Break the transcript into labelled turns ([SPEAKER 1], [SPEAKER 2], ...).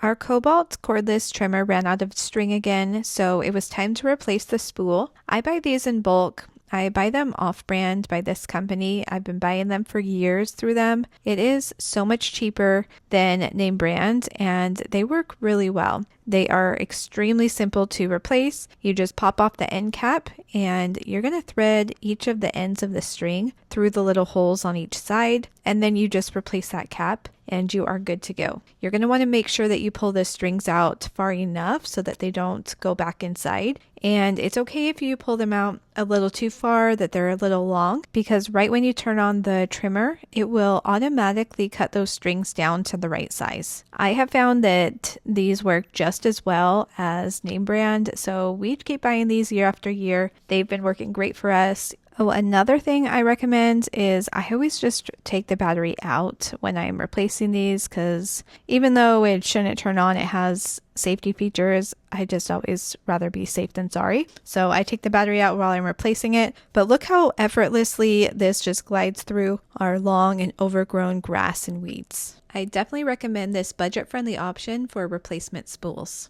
[SPEAKER 1] Our Kobalt cordless trimmer ran out of string again, so it was time to replace the spool. I buy these in bulk. I buy them off-brand by this company. I've been buying them for years through them. It is so much cheaper than name brand, and they work really well. They are extremely simple to replace. You just pop off the end cap and you're going to thread each of the ends of the string through the little holes on each side, and then you just replace that cap and you are good to go. You're going to want to make sure that you pull the strings out far enough so that they don't go back inside. And it's okay if you pull them out a little too far, that they're a little long, because right when you turn on the trimmer, it will automatically cut those strings down to the right size. I have found that these work just as well as name brand, so we keep buying these year after year. They've been working great for us. Oh, another thing I recommend is I always just take the battery out when I'm replacing these, because even though it shouldn't turn on, it has safety features. I just always rather be safe than sorry. So I take the battery out while I'm replacing it. But look how effortlessly this just glides through our long and overgrown grass and weeds. I definitely recommend this budget-friendly option for replacement spools.